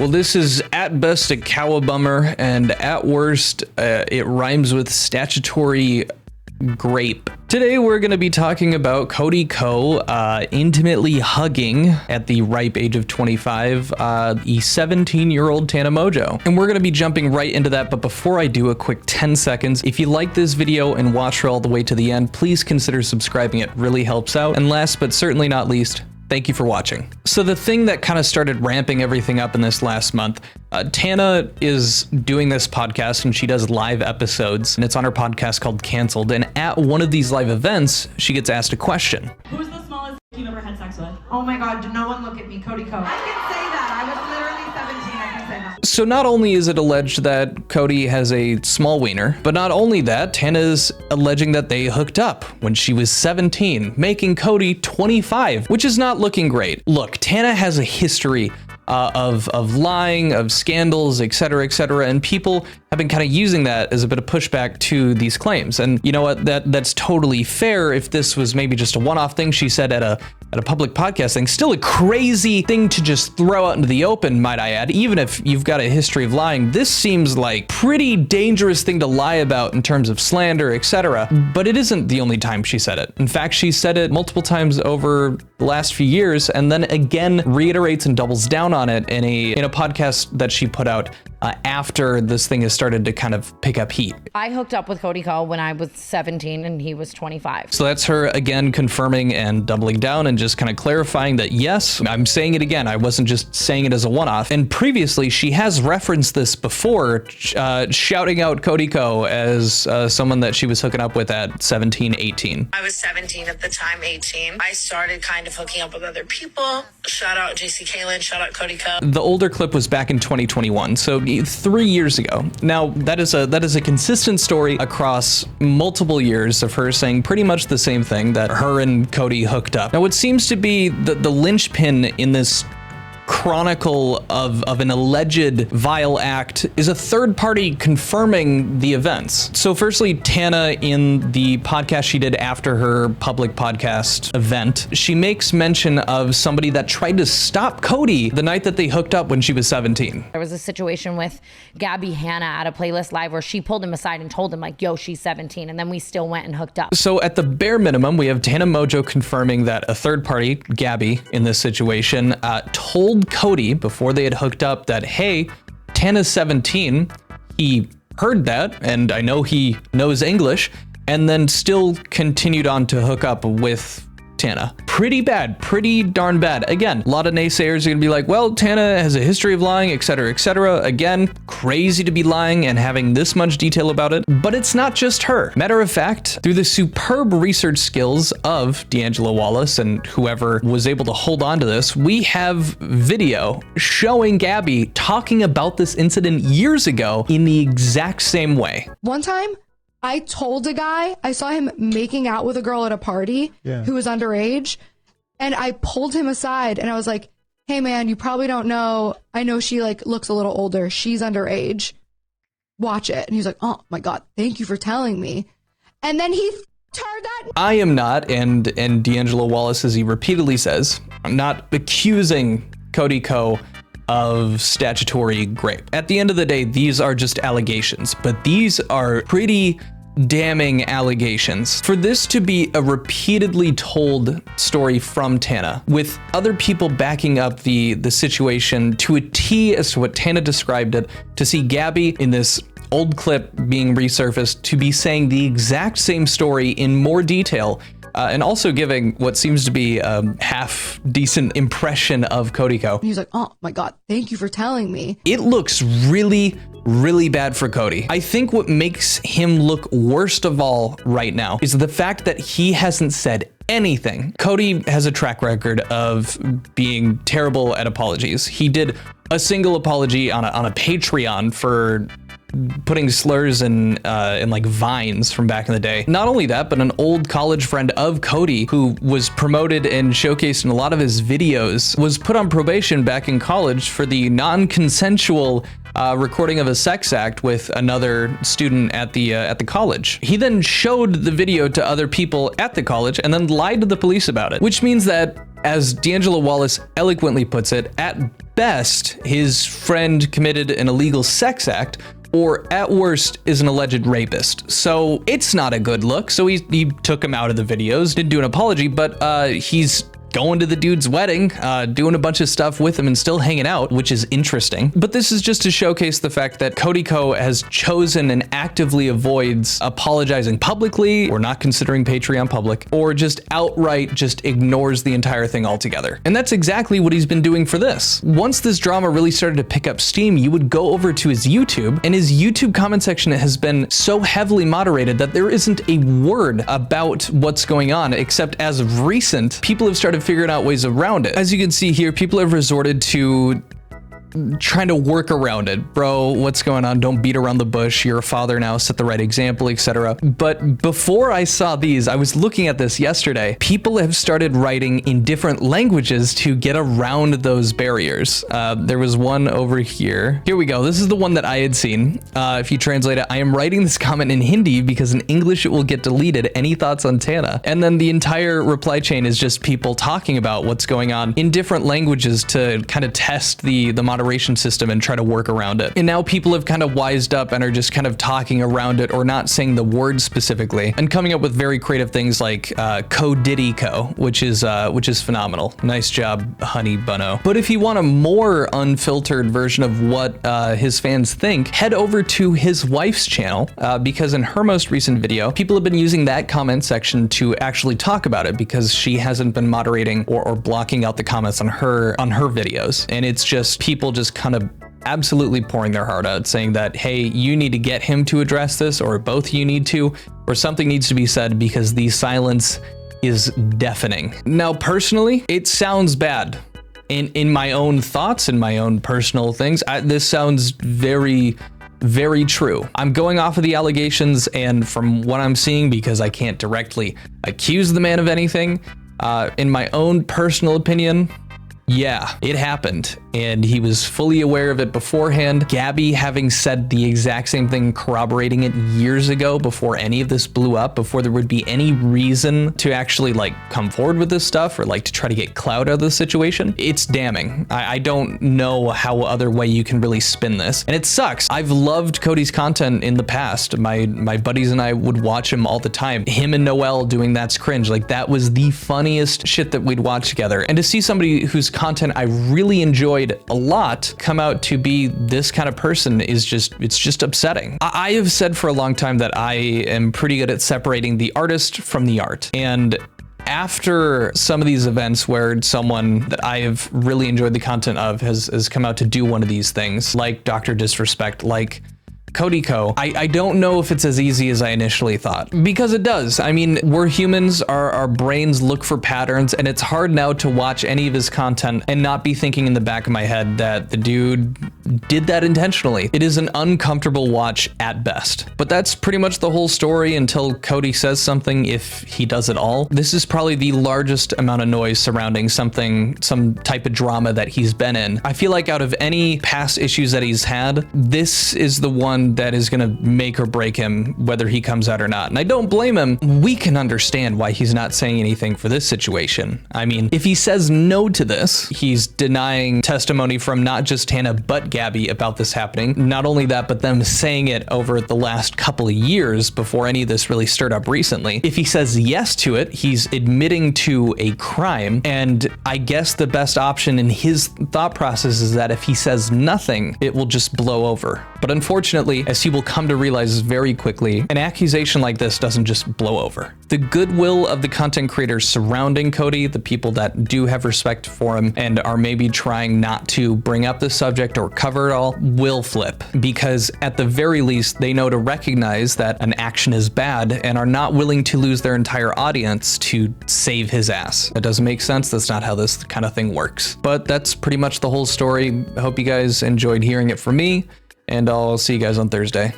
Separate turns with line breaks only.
Well, this is at best a Cowabummer, and at worst, it rhymes with statutory grape. Today, we're going to be talking about Cody Co intimately hugging at the ripe age of 25, the 17-year-old Tana Mojo. And we're going to be jumping right into that. But before I do, a quick 10 seconds. If you like this video and watched it all the way to the end, please consider subscribing. It really helps out. And last but certainly not least, thank you for watching. So the thing that kind of started ramping everything up in this last month, Tana is doing this podcast and she does live episodes, and it's on her podcast called Cancelled. And at one of these live events, she gets asked a question.
Who's the smallest you've ever had sex with?
Oh my God, no one look at me, Cody Co. I can say that. I was literally 17, I can say that.
So not only is it alleged that Cody has a small wiener, but not only that, Tana's alleging that they hooked up when she was 17, making Cody 25, which is not looking great. Look, Tana has a history of lying, of scandals, etc., and people have been kind of using that as a bit of pushback to these claims. And you know what? That's totally fair if this was maybe just a one-off thing she said at a public podcast thing. Still a crazy thing to just throw out into the open, might I add, even if you've got a history of lying. This seems like pretty dangerous thing to lie about in terms of slander, etc. But it isn't the only time she said it. In fact, she said it multiple times over the last few years, and then again reiterates and doubles down on it in a podcast that she put out after this thing has started to kind of pick up heat.
I hooked up with Cody Co when I was 17 and he was 25.
So that's her again confirming and doubling down and just kind of clarifying that, yes, I'm saying it again. I wasn't just saying it as a one-off. And previously, she has referenced this before, shouting out Cody Co as someone that she was hooking up with at 17, 18.
I was 17 at the time, 18. I started kind of hooking up with other people. Shout out JC Kalen, shout out Cody Co.
The older clip was back in 2021, so 3 years ago. Now, that is a consistent story across multiple years of her saying pretty much the same thing, that her and Cody hooked up. Now, what seems to be the linchpin in this chronicle of an alleged vile act is a third party confirming the events. So firstly, Tana, in the podcast she did after her public podcast event, she makes mention of somebody that tried to stop Cody the night that they hooked up when she was 17.
There was a situation with Gabby Hanna at a Playlist Live where she pulled him aside and told him like, yo, she's 17. And then we still went and hooked up.
So at the bare minimum, we have Tana Mojo confirming that a third party, Gabby, in this situation, told Cody before they had hooked up that, hey, Tana's 17. He heard that, and I know he knows English, and then still continued on to hook up with Tana. Pretty bad, pretty darn bad. Again, a lot of naysayers are gonna be like, well, Tana has a history of lying, etc. Again, crazy to be lying and having this much detail about it, but it's not just her. Matter of fact, through the superb research skills of D'Angelo Wallace and whoever was able to hold on to this, we have video showing Gabby talking about this incident years ago in the exact same way.
One time, I told a guy, I saw him making out with a girl at a party who was underage, and I pulled him aside and I was like, hey man, you probably don't know, I know she like looks a little older, she's underage, watch it. And he's like, oh my God, thank you for telling me. And then he heard that.
I am not, and D'Angelo Wallace, as he repeatedly says, I'm not accusing Cody Co of statutory grape. At the end of the day, these are just allegations, but these are pretty damning allegations. For this to be a repeatedly told story from Tana, with other people backing up the situation to a T as to what Tana described it, to see Gabby in this old clip being resurfaced to be saying the exact same story in more detail, and also giving what seems to be a half decent impression of Cody Co.
He's like, oh my God, thank you for telling me.
It looks really, really bad for Cody. I think what makes him look worst of all right now is the fact that he hasn't said anything. Cody has a track record of being terrible at apologies. He did a single apology on a Patreon for putting slurs in like vines from back in the day. Not only that, but an old college friend of Cody who was promoted and showcased in a lot of his videos was put on probation back in college for the non-consensual recording of a sex act with another student at the college. He then showed the video to other people at the college and then lied to the police about it, which means that, as D'Angelo Wallace eloquently puts it, at best, his friend committed an illegal sex act, or at worst is an alleged rapist. So it's not a good look. So he took him out of the videos, didn't do an apology, but he's going to the dude's wedding, doing a bunch of stuff with him and still hanging out, which is interesting. But this is just to showcase the fact that Cody Co has chosen and actively avoids apologizing publicly, or not considering Patreon public, or just outright just ignores the entire thing altogether. And that's exactly what he's been doing for this. Once this drama really started to pick up steam, you would go over to his YouTube, and his YouTube comment section has been so heavily moderated that there isn't a word about what's going on, except as of recent, people have started figuring out ways around it. As you can see here, people have resorted to trying to work around it. Bro, what's going on? Don't beat around the bush. You're a father now. Set the right example, etc. But before I saw these, I was looking at this yesterday. People have started writing in different languages to get around those barriers. There was one over here. Here we go. This is the one that I had seen. If you translate it, I am writing this comment in Hindi because in English it will get deleted. Any thoughts on Tana? And then the entire reply chain is just people talking about what's going on in different languages to kind of test the moderation system and try to work around it. And now people have kind of wised up and are just kind of talking around it or not saying the word specifically and coming up with very creative things like Cody Co, which is phenomenal. Nice job, Honey Bunno. But if you want a more unfiltered version of what his fans think, head over to his wife's channel because in her most recent video, people have been using that comment section to actually talk about it because she hasn't been moderating or blocking out the comments on her videos. And it's just people just kind of absolutely pouring their heart out, saying that, hey, you need to get him to address this, or both you need to, or something needs to be said because the silence is deafening. Now, personally, it sounds bad. In my own thoughts and my own personal things, this sounds very, very true. I'm going off of the allegations and from what I'm seeing, because I can't directly accuse the man of anything, in my own personal opinion, yeah, it happened, and he was fully aware of it beforehand. Gabby having said the exact same thing, corroborating it years ago before any of this blew up, before there would be any reason to actually like come forward with this stuff or like to try to get clout out of the situation. It's damning. I don't know how other way you can really spin this, and it sucks. I've loved Cody's content in the past. My buddies and I would watch him all the time. Him and Noel doing That's Cringe, like that was the funniest shit that we'd watch together. And to see somebody whose content I really enjoyed a lot come out to be this kind of person is just, it's just upsetting. I have said for a long time that I am pretty good at separating the artist from the art. And after some of these events where someone that I have really enjoyed the content of has come out to do one of these things, like Dr. Disrespect, like Cody Co, I don't know if it's as easy as I initially thought, because it does. I mean, we're humans, our brains look for patterns, and it's hard now to watch any of his content and not be thinking in the back of my head that the dude did that intentionally. It is an uncomfortable watch at best. But that's pretty much the whole story until Cody says something, if he does at all. This is probably the largest amount of noise surrounding some type of drama that he's been in. I feel like out of any past issues that he's had, this is the one that is going to make or break him, whether he comes out or not. And I don't blame him. We can understand why he's not saying anything for this situation. I mean, if he says no to this, he's denying testimony from not just Tana, but Gabby about this happening. Not only that, but them saying it over the last couple of years before any of this really stirred up recently. If he says yes to it, he's admitting to a crime. And I guess the best option in his thought process is that if he says nothing, it will just blow over. But unfortunately, as he will come to realize very quickly, an accusation like this doesn't just blow over. The goodwill of the content creators surrounding Cody, the people that do have respect for him and are maybe trying not to bring up the subject or cover it all, will flip, because at the very least, they know to recognize that an action is bad and are not willing to lose their entire audience to save his ass. That doesn't make sense. That's not how this kind of thing works. But that's pretty much the whole story. I hope you guys enjoyed hearing it from me, and I'll see you guys on Thursday.